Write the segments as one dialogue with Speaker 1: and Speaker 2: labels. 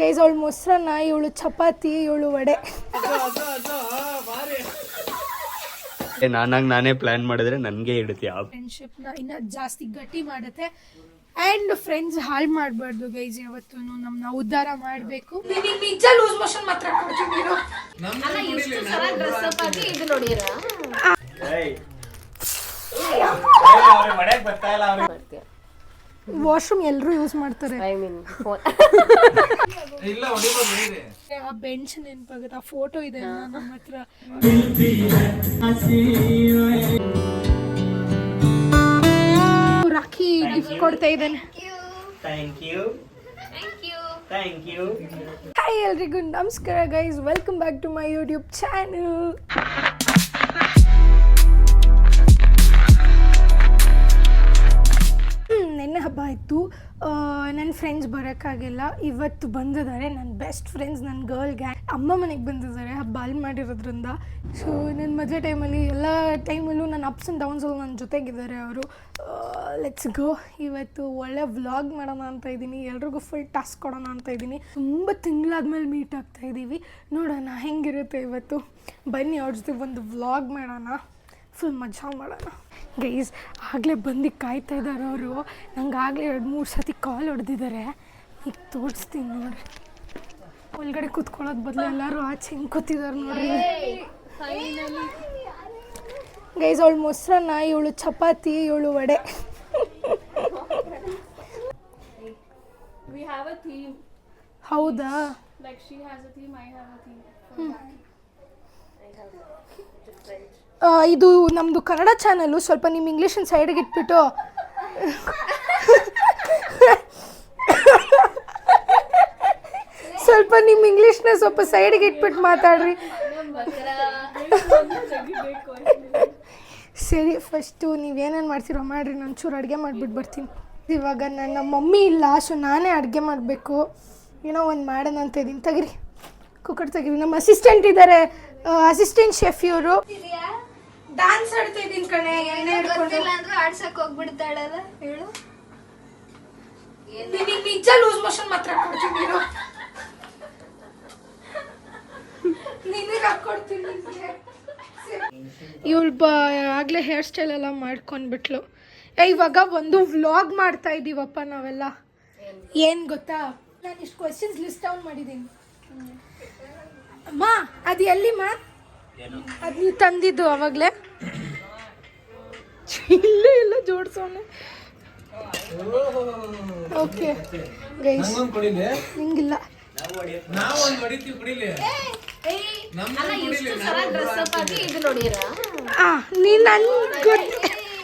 Speaker 1: Guys ಅವಳು ಮೊಸರನ್ನ, ಇವಳು ಚಪಾತಿ, ಇವಳು ವಡೆ.
Speaker 2: ನಾನೇ ಪ್ಲಾನ್ ಮಾಡಿದ್ರೆ ನನಗೆ ಇಡುತ್ತೆ.
Speaker 1: ಫ್ರೆಂಡ್ಶಿಪ್ನ ಇನ್ನೂ ಜಾಸ್ತಿ ಗಟ್ಟಿ ಮಾಡುತ್ತೆ. ಆ್ಯಂಡ್ ಫ್ರೆಂಡ್ಸ್ ಹಾಳು ಮಾಡಬಾರ್ದು ಗೈಸ್. ಯಾವತ್ತೂ ನಮ್ಮನ್ನ ಉದ್ಧಾರ ಮಾಡಬೇಕು. ನಿನಗೆ ನಿಜ ಲೂಸ್ ಮೋಷನ್ ಮಾತ್ರ ಕೊಡ್ತೀನಿ. ವಾಶ್ರೂಮ್ ಎಲ್ಲರೂ ಯೂಸ್ ಮಾಡ್ತಾರೆ. ಆ ಬೆಂಚ್ ನೆನಪಾಗುತ್ತೆ, ಆ ಫೋಟೋ ಇದೆ ನಮ್ಮ ಹತ್ರ. ರಾಖಿ ಗಿಫ್ಟ್ ಕೊಡ್ತಾ ಇದ್ದಾನೆ. ಹಾಯ್ ಎಲ್ರಿಗೂ ನಮಸ್ಕಾರ guys, welcome back to my YouTube channel. ನೆನ್ನೆ ಹಬ್ಬ ಆಯಿತು. ನನ್ನ ಫ್ರೆಂಡ್ಸ್ ಬರೋಕ್ಕಾಗಿಲ್ಲ, ಇವತ್ತು ಬಂದಿದ್ದಾರೆ ನನ್ನ ಬೆಸ್ಟ್ ಫ್ರೆಂಡ್ಸ್, ನನ್ನ ಗರ್ಲ್ ಗ್ಯಾಂಗ್. ಅಮ್ಮ ಮನೆಗೆ ಬಂದಿದ್ದಾರೆ ಹಬ್ಬ ಅಲ್ಲಿ ಮಾಡಿರೋದ್ರಿಂದ. ಸೊ ನನ್ನ ಮದುವೆ ಟೈಮಲ್ಲಿ ಎಲ್ಲ ಟೈಮಲ್ಲೂ ನನ್ನ ಅಪ್ಸ್ ಆ್ಯಂಡ್ ಡೌನ್ಸಲ್ಲಿ ನನ್ನ ಜೊತೆಗಿದ್ದಾರೆ ಅವರು. Let's go. ಇವತ್ತು ಒಳ್ಳೆ ವ್ಲಾಗ್ ಮಾಡೋಣ ಅಂತ ಇದ್ದೀನಿ, ಎಲ್ರಿಗೂ ಫುಲ್ ಟಾಸ್ಕ್ ಕೊಡೋಣ ಅಂತ ಇದ್ದೀನಿ. ತುಂಬ ತಿಂಗಳಾದ್ಮೇಲೆ ಮೀಟ್ ಆಗ್ತಾಯಿದ್ದೀವಿ, ನೋಡೋಣ ಹೆಂಗಿರುತ್ತೆ ಇವತ್ತು. ಬನ್ನಿ ಅವ್ರ ಜೊತೆ ಒಂದು ವ್ಲಾಗ್ ಮಾಡೋಣ, ಫುಲ್ ಮಜಾ ಮಾಡೋಣ. ಗೈಸ್ ಆಗಲೇ ಬಂದು ಕಾಯ್ತಾ ಇದ್ದಾರೆ ಅವರು. ನಂಗೆ ಆಗಲೇ 2-3 ಸತಿ ಕಾಲ್ ಹೊಡೆದಿದ್ದಾರೆ. ಈಗ ತೋರಿಸ್ತೀನಿ ನೋಡ್ರಿ. ಒಳಗಡೆ ಕೂತ್ಕೊಳ್ಳೋದು ಬದಲು ಎಲ್ಲರೂ ಆಚೆ ಹೆಂಗೆ ಕೂತಿದ್ದಾರೆ ನೋಡ್ರಿ. ಗೈಸ್ ಅವಳು ಮೊಸರನ್ನ, ಇವಳು ಚಪಾತಿ, ಇವಳು ವಡೆ. ಹೌದಾ? ಇದು ನಮ್ಮದು ಕನ್ನಡ ಚಾನಲ್ಲು, ಸ್ವಲ್ಪ ನಿಮ್ಮ ಇಂಗ್ಲೀಷನ್ನು ಸೈಡಿಗೆ ಇಟ್ಬಿಟ್ಟು ಸ್ವಲ್ಪ ನಿಮ್ಮ ಇಂಗ್ಲೀಷ್ನ ಸ್ವಲ್ಪ ಸೈಡಿಗೆ ಇಟ್ಬಿಟ್ಟು ಮಾತಾಡ್ರಿ. ಸರಿ, ಫಸ್ಟು ನೀವೇನೇನು ಮಾಡ್ತೀರೋ ಮಾಡಿರಿ, ನಾನು ಚೂರು ಅಡುಗೆ ಮಾಡಿಬಿಟ್ಟು ಬರ್ತೀನಿ. ಇವಾಗ ನನ್ನ ಮಮ್ಮಿ ಇಲ್ಲ, ಸೊ ನಾನೇ ಅಡುಗೆ ಮಾಡಬೇಕು. ಏನೋ ಒಂದು ಮಾಡೋಣ ಅಂತ ಇದ್ದೀನಿ. ತೆಗಿರಿ, ಕುಕ್ಕರ್ ತೆಗಿರಿ. ನಮ್ಮ ಅಸಿಸ್ಟೆಂಟ್ ಇದ್ದಾರೆ, ಅಸಿಸ್ಟೆಂಟ್ ಶೆಫ್ ಇವರು. ಡ್ಯಾನ್ಸ್ ಆಡ್ತಾ ಇದ್ದೀನಿ ಕಣೆ.
Speaker 3: ಆಡ್ಸಕ್ ಹೋಗ್ಬಿಡ್ತಾಳಲ್ಲ ಹೇಳು.
Speaker 1: ನಿನಗೆ ನಿಜ ಲೂಸ್ ಮೋಷನ್ ಮಾತ್ರ ಕೊಡ್ತೀನಿ. ನಿನಗೆ ಹಾಕ್ಕೊಡ್ತೀನಿ. ಇವಳು ಆಗಲೇ ಹೇರ್ ಸ್ಟೈಲ್ ಎಲ್ಲ ಮಾಡ್ಕೊಂಡ್ಬಿಟ್ಲು. ಇವಾಗ ಒಂದು ವ್ಲಾಗ್ ಮಾಡ್ತಾ ಇದ್ದೀವಪ್ಪ ನಾವೆಲ್ಲ. ಏನು ಗೊತ್ತಾ, ನಾನು ಇಷ್ಟು ಕ್ವೆಶ್ಚನ್ಸ್ ಲಿಸ್ಟ್ ಡೌನ್ ಮಾಡಿದ್ದೀನಿ. ಅಮ್ಮ ಅದು ಎಲ್ಲಿಮ್ಮ? ಅದು ನೀವು ತಂದಿದ್ದು ಅವಾಗಲೇ? ಇಲ್ಲೇ ಇಲ್ಲ ಜೋಡಿಸೋಣ. Okay guys, ನಿಂಗಿಲ್ಲ.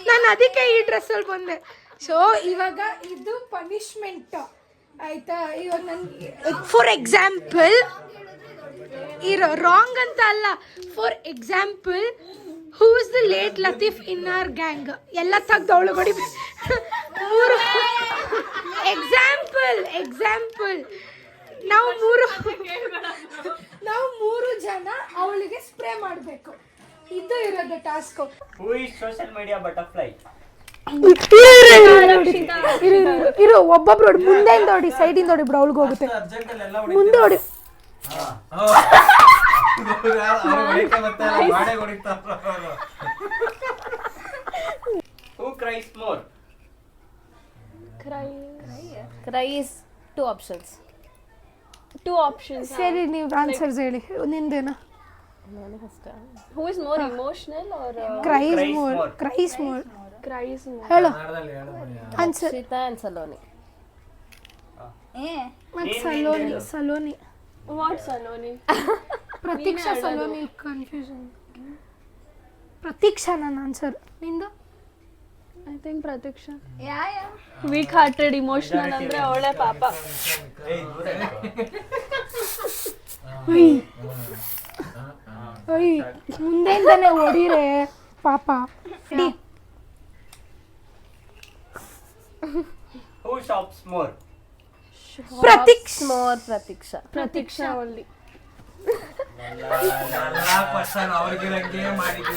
Speaker 1: ನಾನು ಅದಕ್ಕೆ ಈ ಡ್ರೆಸ್ಸಲ್ಲಿ ಬಂದೆ. ಸೊ ಇವಾಗ ಇದು ಪನಿಷ್ಮೆಂಟ್ ಆಯ್ತಾ. ಇವಾಗ ನನಗೆ ಫಾರ್ ಎಕ್ಸಾಂಪಲ್ ಇರೋ ರಾಂಗ್ ಅಂತ ಅಲ್ಲ, for example who is the late Latif in our gang ಎಲ್ಲ ತೆಗ್ದು ಅವಳು ಹೊಡಿ. 3 ಎಕ್ಸಾಂಪಲ್ ನಾವು 3 ಜನ ಅವಳಿಗೆ ಸ್ಪ್ರೇ ಮಾಡಬೇಕು. ಇದು ಇರೋದು task.
Speaker 2: Who is social media butterfly?
Speaker 1: ಇರು, ಒಬ್ಬೊಬ್ರು ಹೊಡಿ. ಮುಂದೆಯಿಂದ ಹೊಡಿ, ಸೈಡಿಂದ ಹೊಡಿ ಬಿಡು, ಅವಳಿಗೆ ಹೋಗುತ್ತೆ. ಮುಂದೆ ಹೊಡಿ.
Speaker 2: Who cries more?
Speaker 3: Cries. Two options.
Speaker 1: ಸರಿ, ನೀವು ಆನ್ಸರ್ಸ್ ಹೇಳಿ. ನಿಂದೇನಾ?
Speaker 3: Who is more emotional or
Speaker 1: cries more? ಹೇಳು answer.
Speaker 3: Shita and Saloni.
Speaker 1: Saloni.
Speaker 3: What Saloni?
Speaker 1: Pratiksha Saloni. Confusion. Pratiksha ನನ್ನ ಆನ್ಸರ್. ನಿಂದು?
Speaker 3: I think Pratiksha. Yeah. Weak hearted, emotional ಅಂದ್ರೆ ಅವಳೆ ಪಾಪ.
Speaker 1: ಮುಂದೆಯಿಂದನೇ ಹೊಡಿರೆ ಪಾಪ.
Speaker 2: Who shops more?
Speaker 3: Pratiksha only.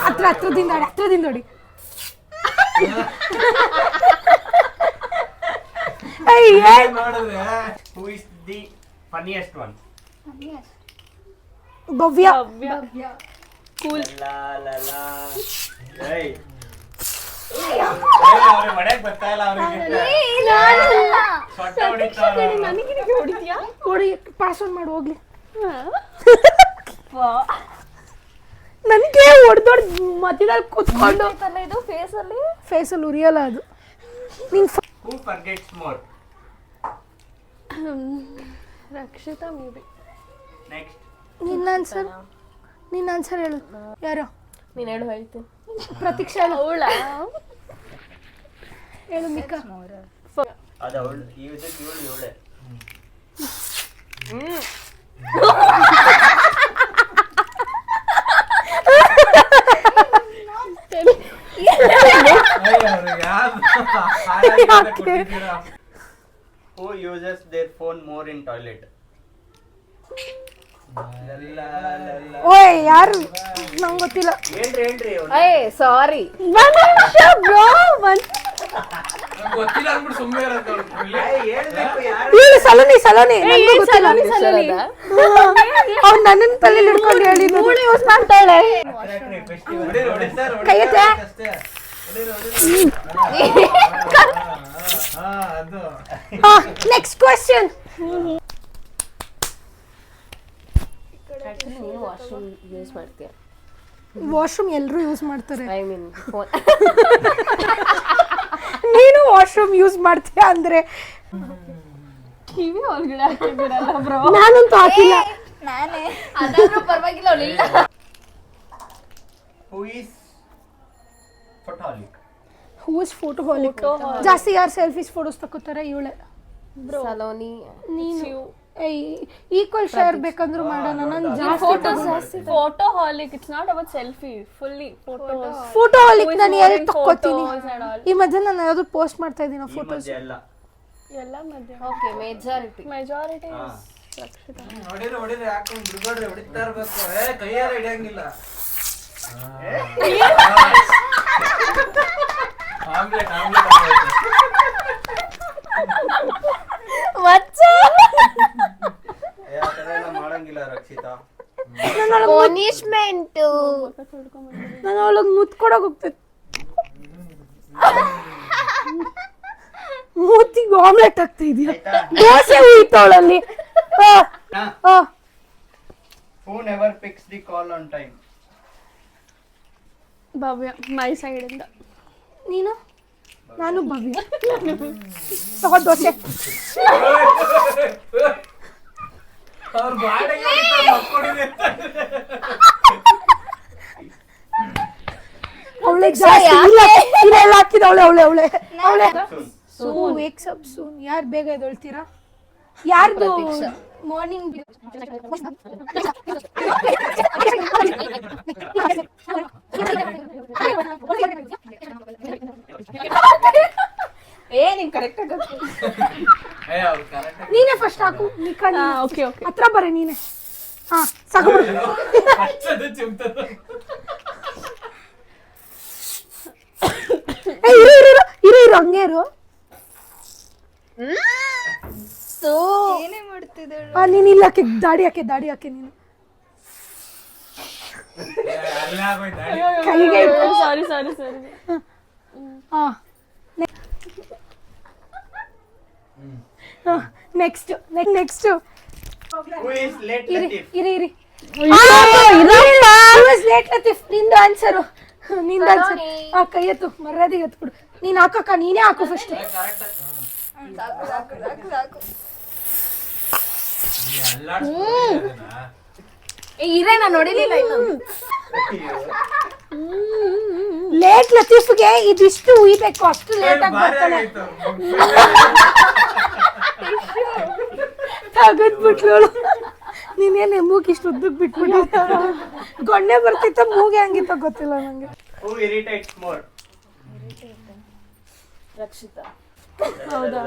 Speaker 1: ಹತ್ರದಿಂದ ಹೊಡಿ.
Speaker 2: Who is the funniest one.
Speaker 1: Bhavya.
Speaker 3: Cool.
Speaker 2: ಮನೆಗೆ ಬರ್ತಾ ಇಲ್ಲ ಅವ್ರಿಗೆ. ಸೊಟ್ಟ ಹೊಡಿತಾ
Speaker 3: ನನಗೆ ಹೊಡಿತೀಯಾ?
Speaker 1: ನೋಡಿ ಪಾಸ್ವರ್ಡ್ ಮಾಡಿ ಹೋಗ್ಲಿ. ನನಗೆ ಹೊಡೆದೊಡ್ ಮಧ್ಯದಲ್ಲಿ ಕೂತ್ಕೊಂಡು
Speaker 3: ಇದು
Speaker 1: ಫೇಸಲ್ಲಿ ಉರಿಯಲ್ಲ ಅದು. ನೀನ್
Speaker 2: Who forgets more?
Speaker 3: Rakshita may be.
Speaker 2: Next.
Speaker 1: ನಿನ್ನ ಆನ್ಸರ್ ಹೇಳು. ಯಾರು?
Speaker 3: ನೀನು ಹೇಳು, ಹೇಳ್ತೀನಿ.
Speaker 1: ಪ್ರತೀಕ್ಷಾ ಹೇಳು.
Speaker 3: ಅವಳ
Speaker 1: ಹೇಳು ಮಿಕಾ.
Speaker 2: ಅದು ಅವಳು ಇದಕ್ಕೆ ಇವಳೆ. Who uses their phone more in toilet?
Speaker 1: ಓಯ್ ಯಾರು? ನಂಗೆ ಗೊತ್ತಿಲ್ಲ.
Speaker 2: ಏನ್ರಿ
Speaker 3: ಸಾರಿ.
Speaker 1: ಸಲೋನಿ ಅವ್ನು ನನ್ನ ತಲೆಯಲ್ಲಿ ಹಿಡ್ಕೊಂಡು ಹೇಳಿದ್ದು. ಯೂಸ್ ಮಾಡ್ತಾಳೆ. ಕೈ ಎತ್ತೆ. Next question.
Speaker 3: ನೀನು ವಾಶ್ರೂಮ್ ಯೂಸ್ ಮಾಡ್ತೀಯ?
Speaker 1: ವಾಶ್ರೂಮ್ ಎಲ್ಲರೂ ಯೂಸ್ ಮಾಡ್ತಾರೆ.
Speaker 3: I mean phone.
Speaker 1: ನೀನು ವಾಶ್ರೂಮ್ ಯೂಸ್ ಮಾಡ್ತೀಯ ಅಂದ್ರೆ
Speaker 3: ಕಿವಿ ಒಳಗಡೆ ಹಾಕಿದ್ದೀರಲ್ಲ ಬ್ರೋ.
Speaker 1: ನಾನಂತೂ ಹಾಕಿಲ್ಲ.
Speaker 3: ನಾನೇ ಅದಾದ್ರೂ ಪರವಾಗಿಲ್ಲ. ಅವಳಿಲ್ಲ.
Speaker 2: Who is photaholic?
Speaker 1: Who is photoholic? ಜಾಸ್ತಿ ಯಾರು ಸೆಲ್ಫೀಸ್ ಫೋಟೋಸ್ ತಗೋತಾರೆ? ಇವಳೆ.
Speaker 3: ಸಲೋನಿ.
Speaker 1: ನೀನು ಈಕ್ವಲ್ ಶೇರ್ ಬೇಕಂದ್ರೂ ಮಾಡೋಣ. ನಾನು ಜಾಸ್ತಿ
Speaker 3: photoholic. It's not about selfie. Fully
Speaker 1: photoholic. ನಾನು ಎಲ್ಲಿ ತಕ್ಕೋತೀನಿ ಈ ಮಧ್ಯೆ. ನಾನು ಯಾವ್ದು ಪೋಸ್ಟ್ ಮಾಡ್ತಾ ಇದ್ದೀನಿ ಫೋಟೋಸ್
Speaker 3: ಎಲ್ಲ ಮಧ್ಯೆ. Okay, majority Rakshita.
Speaker 4: ಹೊಡಿರಿ ಹಾಕೊಂಡು ಬಿಡ್ಬೇಡ್ರಿ, ಹೊಡಿತಾ ಇರ್ಬೇಕು. ಕೈಯಾರ ಹಿಡಿಯಂಗಿಲ್ಲ. ಆಮ್ಲೆಟ್
Speaker 2: ಮಾಡಂಗಿಲ್ಲ ರಕ್ಷಿತಾ.
Speaker 3: ಪನಿಷ್ಮೆಂಟ್.
Speaker 1: ನಾನು ಅವಳಿಗೆ ಮುತ್ಕೊಡಕ್ ಹೋಗ್ತೈತಿ. ಮೂತಿಗೆ ಆಮ್ಲೆಟ್ ಆಗ್ತಾ ಇದೆಯಾ? ದೋಸೆ ಹುಯ್ತವಳಲ್ಲಿ.
Speaker 2: Who never picks the call on time?
Speaker 3: Bhavya. My side ಇಂದ.
Speaker 1: ನೀನು? ನಾನು ಭವ್ಯ. ತಗೋ ದೋಸೆ.
Speaker 4: ಅವ್ರ ಬಾಡಿಗೆ
Speaker 1: ಅವಳೆ ಜಾಸ್ತಿ ಇಲ್ಲ ಹಾಕಿದವಳೆ. ಅವಳೆ ವೇಕ್ಸ್ ಅಪ್ ಸೂನ್. ಯಾರು ಬೇಗ ಎದ್ದೇಳ್ತೀರಾ? ಯಾರ್ದು ಮಾರ್ನಿಂಗ್?
Speaker 3: ನೀನ್ ಕರೆಕ್ಟ್ ಆಗಿ
Speaker 1: ನೀನೇ ಫಸ್ಟ್ ಹಾಕು. ನಿಕಾ.
Speaker 3: ಓಕೆ
Speaker 1: ಹತ್ರ ಬರ್ರಿ ನೀನೆ. ಹಾ ಸಾಕು. ಇರು ಹಂಗೆ ಇರು.
Speaker 3: ಏನೇ ಮಾಡ್ತಿದ್ದಾಳು?
Speaker 1: ನೀನ್ ಇಲ್ಲ ಹಾಕಿ ದಾಡಿ ಹಾಕೆ ನೀನು. ಕೈಗೆ
Speaker 3: ಸಾರಿ.
Speaker 1: Next.
Speaker 2: Who is late Latif?
Speaker 1: ಇರಿ. ಲೇಟ್ ಲತೀಫ್. ನಿಂದು ಆನ್ಸರ್. ಕೈ ಎತ್ತು. ಮರ್ಯಾದೆಗೆ ಎತ್ಬಿಡು. ನೀನ್ ಹಾಕಕ್ಕ. ನೀನೇ ಹಾಕು ಫಸ್ಟ್.
Speaker 3: ನಾನು ನೋಡಿಲಿಲ್ಲ.
Speaker 1: ಲೇಟ್ ಲತೀಫ್ಗೆ ಇದಿಷ್ಟು ಉಯ್ಬೇಕು. ಅಷ್ಟು ಲೇಟ್ ಆಗಿ ಬರ್ತಾನೆ. ತಗದ್ಬಿಟ್ಲು. ನೀನೇನೆ ಮೂಗ್ ಇಷ್ಟು ಉದ್ದಕ್ ಬಿಟ್ಬಿಟ್ಟು ಗೊಣ್ಣೆ ಬರ್ತಿತ್ತ. ಮೂಗೆ ಹಂಗಿತ್ತ ಗೊತ್ತಿಲ್ಲ ನಂಗೆ.
Speaker 2: Who irritates more?
Speaker 3: ರಕ್ಷಿತಾ.
Speaker 2: ಹೌದಾ?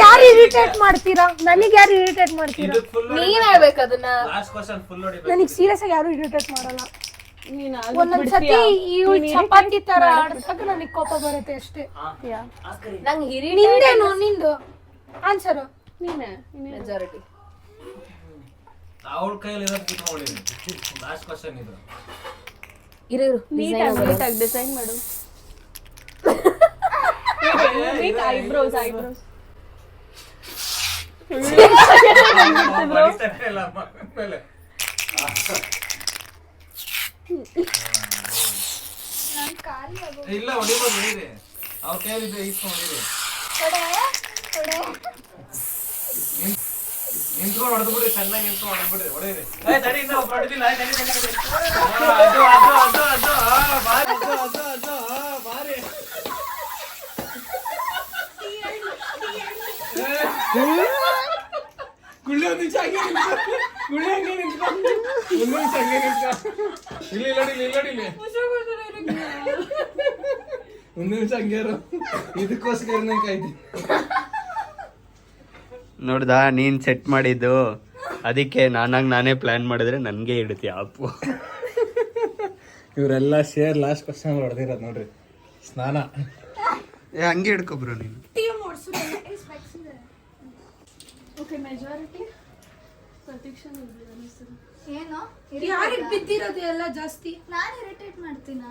Speaker 1: ಯಾರು ಇರಿಟೇಟ್ ಮಾಡ್ತೀರಾ? ನನಗೆ ಯಾರು ಇರಿಟೇಟ್ ಮಾಡ್ತೀರಾ?
Speaker 3: ನೀನ್ ಹೇಳ್ಬೇಕು ಅದನ್ನ.
Speaker 4: ಲಾಸ್ಟ್ ಕ್ವೆಶ್ಚನ್ ಫುಲ್ ನೋಡಿ.
Speaker 1: ನನಗೆ ಸೀರಿಯಸ್ ಆಗಿ ಯಾರು ಇರಿಟೇಟ್ ಮಾಡಲ್ಲ.
Speaker 3: ನೀನ್
Speaker 1: ಒಂದೊಂದ್ಸತಿ ಇವಳು ಚಪಾತಿ ತರ ಆಡ್ದಾಗ ನನಗೆ ಕೋಪ ಬರುತ್ತೆ ಅಷ್ಟೇ.
Speaker 5: ನಂಗೆ
Speaker 1: ನಿಂದೇನು ನಿಂದು ಆನ್ಸರು?
Speaker 3: ನೀನೆ
Speaker 5: ಮೆಜಾರಿಟಿ
Speaker 4: ಅವಳ ಕೈಯಲ್ಲಿ ಇರೋದು ಕಿತ್ತು ನೋಡಿದ್ರಿ. ಲಾಸ್ಟ್ ಕ್ವಶನ್ ಇದು.
Speaker 5: ಇರು
Speaker 3: ನೀಟಾಗಿ ಡಿಸೈನ್ ಮಾಡು. ನೀಟ್ ಐಬ್ರೋಸ್
Speaker 4: ಹೊಡಿತಾನೆ ಇಲ್ಲ ಅಮ್ಮ ಮೇಲೆ. ಇಲ್ಲ ಹೊಡಿಬೋದು ಹೊಡೀರಿ. ಅವ್ರ ಕೈಯಲ್ಲಿ ಇಸ್ಕೊಂಡು ಹೊಡೀರಿ. ನಿಂತ್ಕೊಂಡು ಹೊಡೆದ್ಬಿಡ್ರಿ, ಚೆನ್ನಾಗಿ ನಿಂತ್ಕೊಂಡು ಹೊಡೆದ್ಬಿಡ್ರಿ, ಹೊಡೀರಿ. ತಡಿ ಇನ್ನ ಒಬ್ರು ಹೊಡಿದಿಲ್ಲ. ತಡಿ ಬಾರಿ. ಗುಳ್ಳಿ ಒಂದು ನಿಮಿಷ ಹಂಗೆ ನಿಂತ್ಕೊ. ಗುಳ್ಳಿ ಹಂಗೆ ನಿಂತ್ಕೊ. ಒಂದು ನಿಮಿಷ ಹಂಗೆ ನಿಂತ್ಕೊ. ಇಲ್ಲಿ ಒಂದು ನಿಮಿಷ ಹಂಗೆ ಇರು. ಇದಕ್ಕೋಸ್ಕರನೇ ಕಾಯ್ತಿ.
Speaker 2: ನೋಡ್ದಾ ನೀನ್ ಸೆಟ್ ಮಾಡಿದ್ದು, ಅದಕ್ಕೆ ನಾನೇ ಪ್ಲಾನ್ ಮಾಡಿದ್ರೆ ನನ್ಗೆ ಇಡುತ್ತೆ ಆಪು.
Speaker 4: ಇವರೆಲ್ಲ ಶೇರ್ ಲಾಸ್ಟ್ ಕ್ವಶನ್ ಹೊಡೆದಿರೋದು ನೋಡ್ರಿ. ಸ್ನಾನ
Speaker 2: ಹಂಗೆ ಹಿಡ್ಕೊಬ್ರು ನೀನು.
Speaker 3: ಓಕೆ ಮೆಜಾರಿಟಿ ಪ್ರತೀಕ್ಷಾ ಅನಿಸ್ತದೆ.
Speaker 5: ಏನು
Speaker 1: ಯಾರಿಗೆ ಬಿದ್ದಿರೋದು ಎಲ್ಲ ಜಾಸ್ತಿ?
Speaker 5: ನಾನು ಇರಿಟೇಟ್ ಮಾಡ್ತೀನಾ?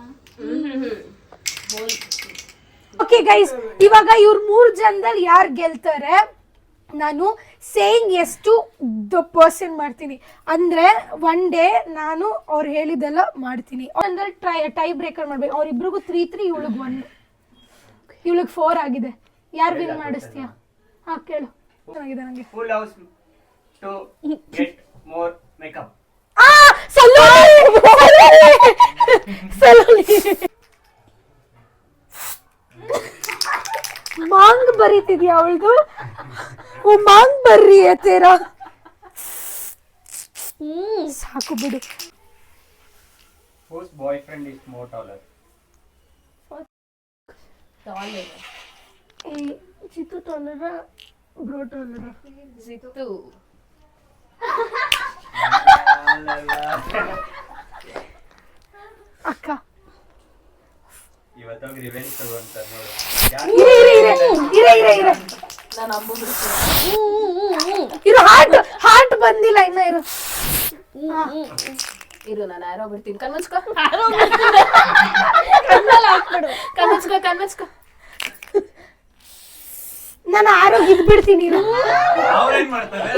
Speaker 1: ಓಕೆ ಗೈಸ್, ಇವಾಗ ಇವ್ರ 3 ಜನದಲ್ಲಿ ಯಾರು ಗೆಲ್ತಾರೆ ನಾನು ಸೇಯಿಂಗ್ ಎಷ್ಟು ದ ಪರ್ಸನ್ ಮಾಡ್ತೀನಿ ಅಂದ್ರೆ ಒನ್ ಡೇ ನಾನು ಅವ್ರು ಹೇಳಿದೆಲ್ಲ ಮಾಡ್ತೀನಿ. ಅಂದ್ರೆ ಟೈ ಬ್ರೇಕರ್ ಮಾಡ್ಬೇಕು. ಅವ್ರಿಬ್ರಿಗೂ 3-3, ಇವಳಿಗೆ 1, ಇವಳಿಗೆ 4 ಆಗಿದೆ. ಯಾರು ವಿನ್ ಮಾಡಿಸ್ತೀಯಾ? ಹಾ ಕೇಳು. ಚೆನ್ನಾಗಿದೆ ನಂಗೆ.
Speaker 2: Full house to get more makeup.
Speaker 1: ಮಾಂಗ್ ಬರೀತಿದ್ಯಾ ಅವಳ್ದು? ಮಾಂಗ್ ಬರ್ರಿ ತೇರಾ. ಸಾಕು ಬಿಡು.
Speaker 2: Whose boyfriend is more taller?
Speaker 1: Chittu ಟಾಲರ ಬ್ರೋ ಟಾಲರ?
Speaker 5: ಸಿಕ್ತು.
Speaker 1: ಅಕ್ಕ
Speaker 2: ಇವತ್ತೋಗಿ ರಿವೆಂಜ್ ತಗೊಂತ ನೋಡು.
Speaker 5: ನಾನು ಅಂಬು
Speaker 1: ಇರು. ಹಾರ್ಟ್ ಬಂದಿಲ್ಲ ಇನ್ನ.
Speaker 5: ಇರು ನಾನು ಆರೋ ಬಿಡ್ತೀನಿ. ಕಣ್ಮುಚ್ಕೋ. ಕಣ್ಮುಚ್ಕೋ.
Speaker 1: ನಾನು ಆರೋಗ್ಯ ಇದ್ಬಿಡ್ತೀನಿ.
Speaker 4: ಅವ್ರೇನ್ ಮಾಡ್ತಾರೆ?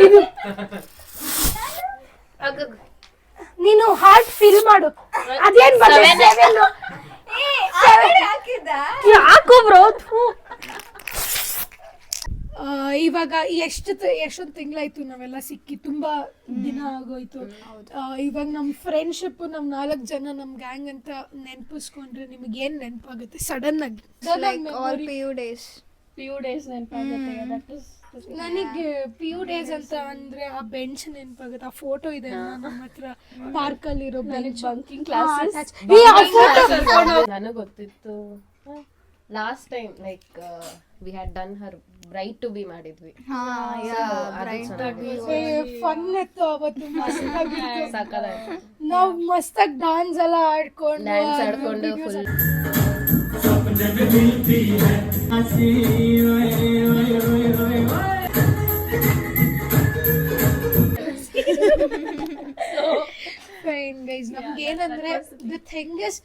Speaker 1: ನೀನು ಹಾರ್ಟ್ ಫಿಲ್ ಮಾಡು. ಅದೇನ್ ಯಾಕೋ ಬ್ರೋ. ಇವಾಗ ಎಷ್ಟೊಂದು ತಿಂಗಳಾಯ್ತು ನಾವೆಲ್ಲ ಸಿಕ್ಕಿ, ತುಂಬಾ ದಿನ ಆಗೋಯ್ತು. ಇವಾಗ ನಮ್ ಫ್ರೆಂಡ್ಶಿಪ್, ನಮ್ 4 ಜನ ನಮ್ ಗ್ಯಾಂಗ್ ಅಂತ ನೆನಪಿಸ್ಕೊಂಡ್ರೆ ನಿಮ್ಗೆ ಏನ್ ನೆನಪಾಗುತ್ತೆ ಸಡನ್ ಆಗಿ?
Speaker 3: ಫ್ಯೂ ಡೇಸ್ ನೆನಪಾಗುತ್ತೆ.
Speaker 1: ನನಗೆ ಫ್ಯೂ ಡೇಸ್ ಅಂತ ಅಂದ್ರೆ ಆ ಬೆಂಚ್ ನೆನಪಾಗುತ್ತೆ. ಆ ಫೋಟೋ ಇದೆ ನಮ್ಮ ಹತ್ರ, ಪಾರ್ಕ್ ಅಲ್ಲಿ ಇರೋ ಬೆಂಚ್.
Speaker 3: ಬಂಕಿಂಗ್ ಕ್ಲಾಸಸ್
Speaker 5: ನನಗೆ ಗೊತ್ತಿತ್ತು. Last time like we had done her bright to be ಮಾಡಿದ್ವಿ.
Speaker 1: ಫನ್ ಇತ್ತು ಅವತ್ತು.
Speaker 5: ಸಾಕಾಯ್ತು.
Speaker 1: ನಾವ್ ಮಸ್ತಾಗಿ ಡ್ಯಾನ್ಸ್ ಎಲ್ಲ
Speaker 5: ಆಡ್ಕೊಂಡು ಫುಲ್
Speaker 1: ಫೈನ್ ಗೈಸ್. ನಮ್ಗೆ ಏನಂದ್ರೆ ದ ಥಿಂಗ್ ಇಸ್,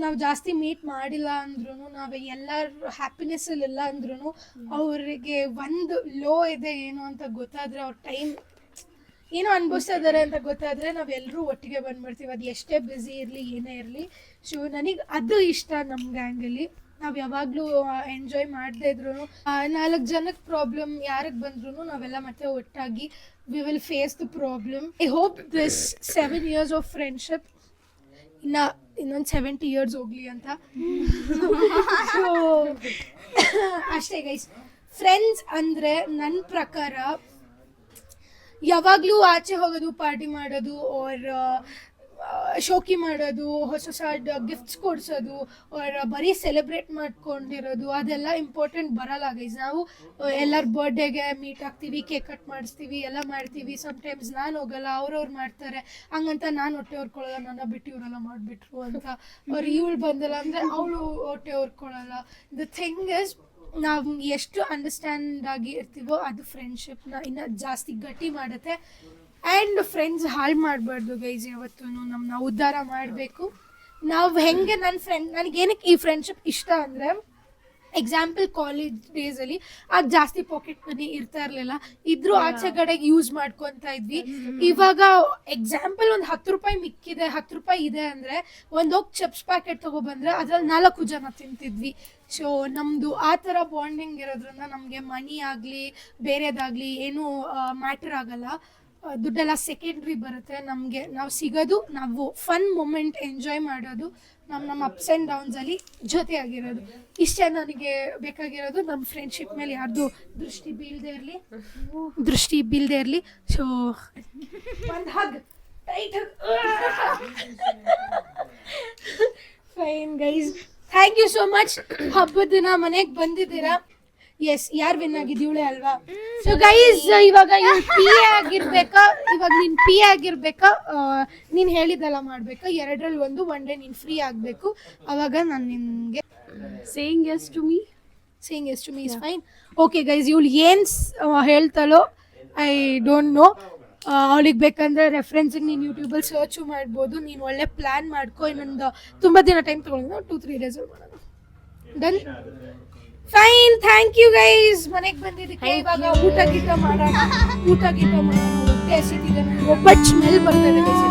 Speaker 1: ನಾವು ಜಾಸ್ತಿ ಮೀಟ್ ಮಾಡಿಲ್ಲ ಅಂದ್ರೂ, ನಾವು ಎಲ್ಲರ ಹ್ಯಾಪಿನೆಸ್ ಅಲ್ಲಿ ಇಲ್ಲ ಅಂದ್ರೂ, ಅವರಿಗೆ ಒಂದು ಲೋ ಇದೆ ಏನು ಅಂತ ಗೊತ್ತಾದ್ರೆ, ಅವ್ರ ಟೈಮ್ ಏನೋ ಅನ್ಭವಿಸ್ತಾ ಇದ್ದಾರೆ ಅಂತ ಗೊತ್ತಾದ್ರೆ ನಾವೆಲ್ಲರೂ ಒಟ್ಟಿಗೆ ಬಂದ್ಬಿಡ್ತೀವಿ. ಅದು ಎಷ್ಟೇ ಬ್ಯುಸಿ ಇರಲಿ, ಏನೇ ಇರಲಿ. ಸೊ ನನಗೆ ಅದು ಇಷ್ಟ ನಮ್ಮ ಗ್ಯಾಂಗಲ್ಲಿ. ನಾವು ಯಾವಾಗಲೂ ಎಂಜಾಯ್ ಮಾಡದೇ ಇದ್ರು, 4 ಜನಕ್ಕೆ ಪ್ರಾಬ್ಲಮ್ ಯಾರಿಗೆ ಬಂದ್ರೂ ನಾವೆಲ್ಲ ಮತ್ತೆ ಒಟ್ಟಾಗಿ we will face the problem. I hope this 7 years of friendship ಇನ್ನೊಂದು 70 years ಹೋಗ್ಲಿ ಅಂತ. ಸೊ ಅಷ್ಟೇ ಗೈಸ್. ಫ್ರೆಂಡ್ಸ್ ಅಂದರೆ ನನ್ನ ಪ್ರಕಾರ ಯಾವಾಗಲೂ ಆಚೆ ಹೋಗೋದು, ಪಾರ್ಟಿ ಮಾಡೋದು, ಆರ್ ಶೋಕಿ ಮಾಡೋದು, ಹೊಸ ಗಿಫ್ಟ್ಸ್ ಕೊಡ್ಸೋದು, ಬರೀ ಸೆಲೆಬ್ರೇಟ್ ಮಾಡ್ಕೊಂಡಿರೋದು ಅದೆಲ್ಲ ಇಂಪಾರ್ಟೆಂಟ್ ಬರಲ್ಲ ಗೈಸ್. ನಾವು ಎಲ್ಲರ ಬರ್ಡೇಗೆ ಮೀಟ್ ಆಗ್ತೀವಿ, ಕೇಕ್ ಕಟ್ ಮಾಡಿಸ್ತೀವಿ, ಎಲ್ಲ ಮಾಡ್ತೀವಿ. ಸಮ್ಟೈಮ್ಸ್ ನಾನು ಹೋಗಲ್ಲ, ಅವ್ರವ್ರು ಮಾಡ್ತಾರೆ. ಹಂಗಂತ ನಾನು ಹೊಟ್ಟೆ ಹೊರ್ಕೊಳ್ಳಲ್ಲ, ನನ್ನ ಬಿಟ್ಟು ಇವರೆಲ್ಲ ಮಾಡಿಬಿಟ್ರು ಅಂತ. ಅವ್ರು ಇವಳು ಬಂದಲ್ಲ ಅಂದರೆ ಅವಳು ಹೊಟ್ಟೆ ಹೊರ್ಕೊಳ್ಳಲ್ಲ. ದ ಥಿಂಗ್ ಇಸ್, ನಾವು ಎಷ್ಟು ಅಂಡರ್ಸ್ಟ್ಯಾಂಡ್ ಆಗಿ ಇರ್ತೀವೋ ಅದು ಫ್ರೆಂಡ್ಶಿಪ್ನ ಇನ್ನೂ ಜಾಸ್ತಿ ಗಟ್ಟಿ ಮಾಡುತ್ತೆ. ಆ್ಯಂಡ್ ಫ್ರೆಂಡ್ಸ್ ಹಾಳು ಮಾಡಬಾರ್ದು ಗೈಸ್. ಯಾವತ್ತೂ ನಮ್ಮನ್ನ ಉದ್ಧಾರ ಮಾಡಬೇಕು. ನಾವು ಹೆಂಗೆ ನನಗೇನಕ್ಕೆ ಈ ಫ್ರೆಂಡ್ಶಿಪ್ ಇಷ್ಟ ಅಂದರೆ, ಎಕ್ಸಾಂಪಲ್ ಕಾಲೇಜ್ ಡೇಸಲ್ಲಿ ಆಗ ಜಾಸ್ತಿ ಪಾಕೆಟ್ ಮನಿ ಇರ್ತಾ ಇರಲಿಲ್ಲ, ಇದ್ರೂ ಆಚೆ ಕಡೆಗೆ ಯೂಸ್ ಮಾಡ್ಕೊತಾ ಇದ್ವಿ. ಇವಾಗ ಎಕ್ಸಾಂಪಲ್ ಒಂದು 10 ರೂಪಾಯಿ ಮಿಕ್ಕಿದೆ, 10 ರೂಪಾಯಿ ಇದೆ ಅಂದರೆ ಹೋಗಿ ಚಿಪ್ಸ್ ಪ್ಯಾಕೆಟ್ ತೊಗೊಬಂದರೆ ಅದ್ರಲ್ಲಿ 4 ಜನ ತಿಂತಿದ್ವಿ. ಸೊ ನಮ್ಮದು ಆ ಥರ ಬಾಂಡಿಂಗ್ ಇರೋದ್ರಿಂದ ನಮಗೆ ಮನಿ ಆಗಲಿ ಬೇರೆದಾಗಲಿ ಏನೂ ಮ್ಯಾಟರ್ ಆಗಲ್ಲ. ದುಡ್ಡೆಲ್ಲ ಸೆಕೆಂಡ್ರಿ ಬರುತ್ತೆ. ನಮಗೆ ನಾವು ಸಿಗೋದು, ನಾವು ಫನ್ ಮೂಮೆಂಟ್ ಎಂಜಾಯ್ ಮಾಡೋದು, ನಮ್ಮ ಅಪ್ಸ್ ಆ್ಯಂಡ್ ಡೌನ್ಸಲ್ಲಿ ಜೊತೆಯಾಗಿರೋದು. ಇಷ್ಟೇ ನನಗೆ ಬೇಕಾಗಿರೋದು. ನಮ್ಮ ಫ್ರೆಂಡ್ಶಿಪ್ ಮೇಲೆ ಯಾರ್ದು ದೃಷ್ಟಿ ಬೀಳದೆ ಇರಲಿ. ಸೊ ಒಂದು hug, tight hug. Fine guys, thank you so much. ಹಬ್ಬದ ದಿನ ಮನೆಗೆ ಬಂದಿದ್ದೀರಾ. ಎಸ್, ಯಾರು ವಿನ್ ಆಗಿದ್ದೀವಳೆ ಅಲ್ವಾ? ಸೊ ಗೈಸ್, ಇವಾಗ ಇವ್ನು ಪಿ ಎ ಆಗಿರ್ಬೇಕಾ, ಇವಾಗ ನೀನು ಪಿ ಎ ಆಗಿರ್ಬೇಕಾ, ನೀನು ಹೇಳಿದ್ದೆಲ್ಲ ಮಾಡಬೇಕಾ? ಎರಡರಲ್ಲಿ ಒನ್ ಡೇ ನೀನು ಫ್ರೀ ಆಗಬೇಕು. ಅವಾಗ ನಾನು ನಿನಗೆ
Speaker 3: saying yes to me
Speaker 1: is fine. Okay guys, ಇವಳು ಏನು ಹೇಳ್ತಾಳೋ ಐ ಡೋಂಟ್ ನೋ. ಅವಳಿಗೆ ಬೇಕಂದರೆ ರೆಫರೆನ್ಸಿಗೆ ನೀನು ಯೂಟ್ಯೂಬಲ್ಲಿ ಸರ್ಚು ಮಾಡ್ಬೋದು. ನೀನು ಒಳ್ಳೆ ಪ್ಲ್ಯಾನ್ ಮಾಡ್ಕೊ. ಇನ್ನೊಂದು ತುಂಬ ದಿನ ಟೈಮ್ ತೊಗೊಳ್ಳೋಣ, 2-3 ಡೇಸಲ್ಲಿ ಮಾಡೋಣ. Done? Fine, thank you guys. ಮನೆಗೆ ಬಂದಿದ್ದಕ್ಕೆ. ಇವಾಗ ಊಟ ಗೀಟ ಮಾಡೋಣ. ಹೊಟ್ಟೆ ಹಸಿತಿದೆ, ನನಗೆ ಒಬ್ಬಟ್ಟು ಸ್ಮೆಲ್ ಬರ್ತಾಯಿದೆ ಗೈಸ್.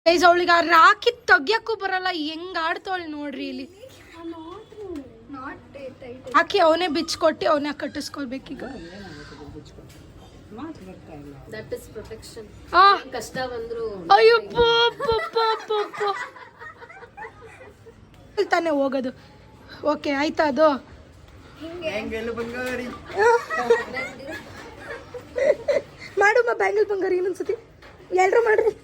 Speaker 1: ಗೈಸ್, ಅವಳಿಗೆ ಆ ರಾಖಿ ತೆಗಿಯಕ್ಕೂ ಬರಲ್ಲ, ಹೆಂಗ್ ಆಡ್ತಾವಳು ನೋಡ್ರಿ ಇಲ್ಲಿ. ಹಾಕಿ ಅವನೇ ಬಿಚ್ಕೊಟ್ಟು ಅವನೇ ಕಟ್ಟಿಸ್ಕೊಳ್ಬೇಕೀಗ.
Speaker 5: That is protection. ಕಷ್ಟ ಬಂದ್ರು
Speaker 1: ಅಯ್ಯಪ್ಪ ತಾನೇ ಹೋಗೋದು. ಓಕೆ ಆಯ್ತಾ? ಅದು ಮಾಡಮ್ಮ ಬ್ಯಾಂಗಲ್ ಬಂಗಾರ ಇನ್ನೊಂದ್ಸತಿ ಎಲ್ರು ಮಾಡ್ರಿ.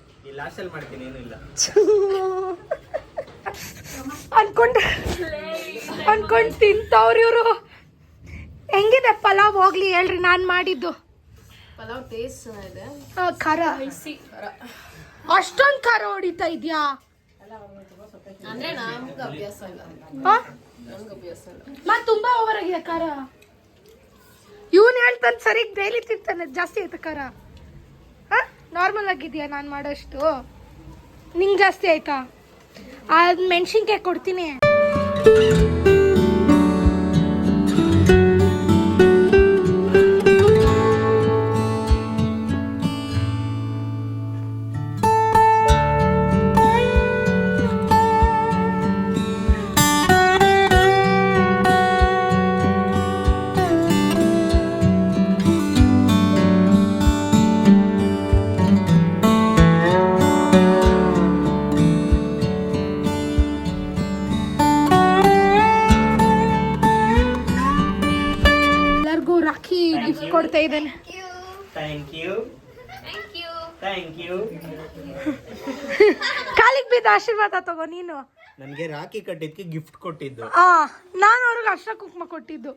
Speaker 1: ಅನ್ಕೊಂಡ್ ತಿಂತವ್ರಿ ಇವರು. ಹೆಂಗಿದೆ ಪಲಾವ್? ಹೋಗ್ಲಿ ಹೇಳ್ರಿ, ನಾನು ಮಾಡಿದ್ದು
Speaker 5: ಪಲಾವ್ ಟೇಸ್ಟ್ ಇದೆ.
Speaker 1: ಖಾರ, ಅಷ್ಟೊಂದು ಖಾರ ಹೊಡಿತಾ ಇದ್ಯಾ?
Speaker 5: ಅಂದ್ರೆ ನಮ್ಗೆ ಅಭ್ಯಾಸ ಇಲ್ಲ.
Speaker 1: ಮತ್ ತುಂಬಾ ಓವರ್ ಆಗಿದೆ ಖಾರ. ಇವನ್ ಹೇಳ್ತಾನೆ ಸರಿ, ಡೈಲಿ ತಿಂತಾನೆ. ಜಾಸ್ತಿ ಆಯ್ತಾ ಖಾರ? ನಾರ್ಮಲ್ ಆಗಿದೆಯಾ ನಾನು ಮಾಡೋಷ್ಟು? ನಿಂಗೆ ಜಾಸ್ತಿ ಆಯ್ತಾ? ಅದು ಮೆಣಸಿನ್ಕಾಯಿ ಕೊಡ್ತೀನಿ. ಗಿಫ್ಟ್ ಕೊಡ್ತಾ ಇದ್ದಾನೆ.
Speaker 2: Thank you thank you.
Speaker 1: ಕಾಲಿಗೆ ಬಿದ್ದ ಆಶೀರ್ವಾದ ತಗೋ ನೀನು.
Speaker 2: ನನಗೆ ರಾಖಿ ಕಟ್ಟಿದ್ಕೆ ಗಿಫ್ಟ್ ಕೊಟ್ಟಿದ್ದು.
Speaker 1: ನಾನು ಅವ್ರಿಗೆ ಅರ್ಶಿನ ಕುಂಕುಮ ಕೊಟ್ಟಿದ್ದು.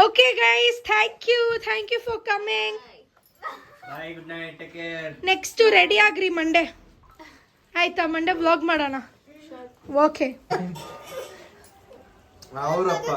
Speaker 1: Okay guys, thank you for coming.
Speaker 2: Bye, good night, take care.
Speaker 1: Next ready ಆಗ್ರಿ ಮಂಡೇ, ಆಯ್ತಾ? ಮಂಡೇ ವ್ಲಾಗ್ ಮಾಡೋಣ. ಓಕೆ.
Speaker 2: ಅವರಪ್ಪ